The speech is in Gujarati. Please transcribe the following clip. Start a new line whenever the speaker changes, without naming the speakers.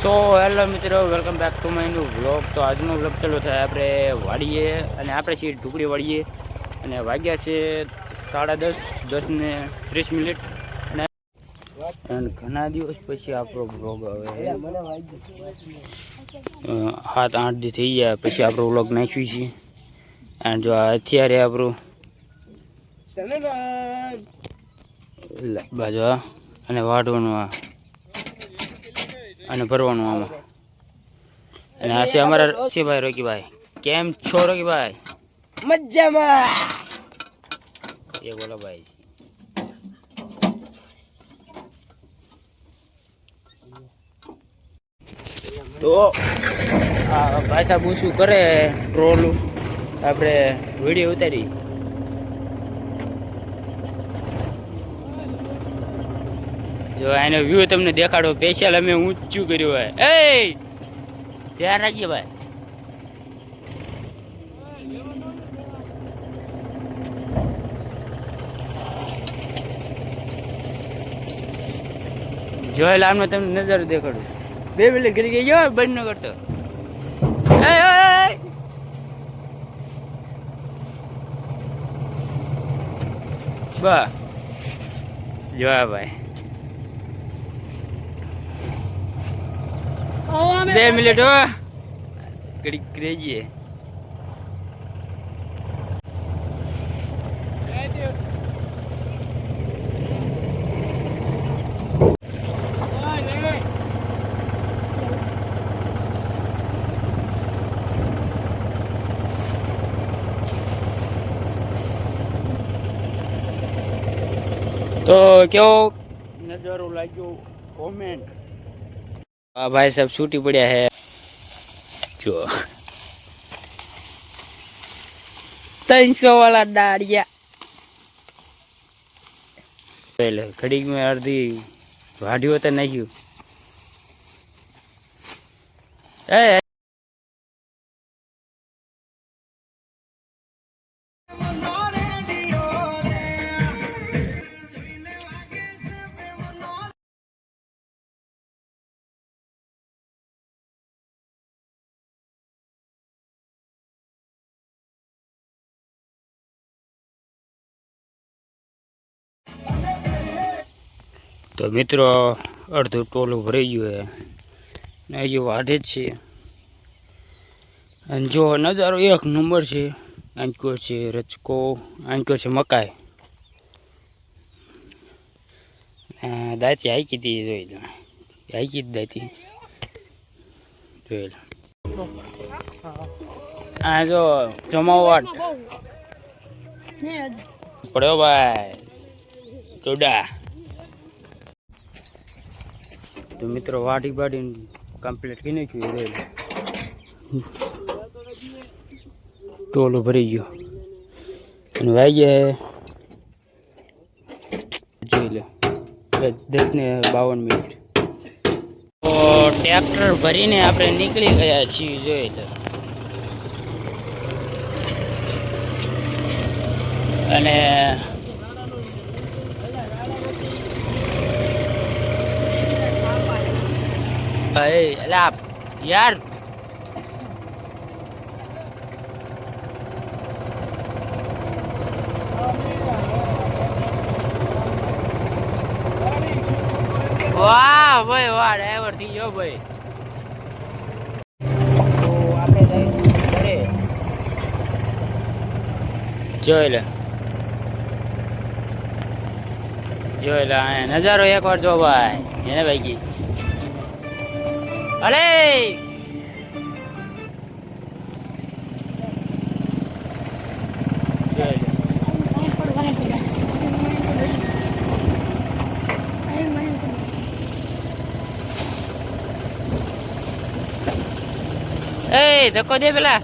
સો હેલો મિત્રો, welcome back to my new vlog. તો આજનો વ્લોગ ચાલુ થાય આપણે વાડીએ, અને આપણે છીએ ઢુકડી વાડીએ, અને વાગ્યા છે 10:30 અને ઘણા દિવસ પછી આપણો વ્લોગ આવે 7-8 દી થઈ ગયા પછી આપણો વ્લોગ નાખ્યું છે. અને જો અત્યારે આપણું બાજુ અને વાઢવાનું અને ભરવાનું આમાં. અને આ છે અમારા રક્ષીભાઈ રોકીભાઈ. કેમ છો રોકીભાઈ?
મજામાં.
એ બોલો ભાઈ. તો ભાઈ સાહેબ શું કરે ટ્રોલું, આપણે વિડીયો ઉતારી. જો એનો વ્યૂ તમને દેખાડો, સ્પેશિયલ અમે ઊંચું કર્યું હોય. એ ધ્યાન રાખીએ ભાઈ. જોયેલા આમને તમને નજર દેખાડું. 2 મિનિટ કરી ગયો બંધ ન કરતો. બા જોયા ભાઈ. 2 મિનિટ હો ઘડીક કરી જઈએ. તો કેવો નજારો લાગ્યો કોમેન્ટ. આ ભાઈ સાહેબ છૂટી પડ્યા હે. જો 300 વાળા દાડિયા. પહેલે ઘડીક મેં અડધી વાઢ્યું હતા નાખ્યું. એ તો મિત્રો અડધું ટોલું ભરાઈ ગયું ને હજી વાઢે જ છે. અને જો નજારો એક નંબર છે. આંચકો છે રચકો, આંચકો છે મકાઈ. દાંતી હાઈકી હતી, જોઈ લો હાઈકી જ દાંતી જોઈ લો. આ જો જમાવટ પડ્યો ભાઈ ટોડા. તો મિત્રો વાઢી બાઢીને કમ્પ્લીટ કરી નાખ્યું. ટોલું ભરી ગયું અને વાગ્યા જોઈ લો 10:52. તો ટ્રેક્ટર ભરીને આપણે નીકળી ગયા છીએ, જોઈ લો. અને અલા યાર વાહ ભાઈ વાહ, ડ્રાઈવર થઈ ગયો ભાઈ. તો આપણે ઘરે જોઈ લે નજારો એકવાર જો ભાઈ. એને ભાઈ અરે એ ધક્કો દે પેલા.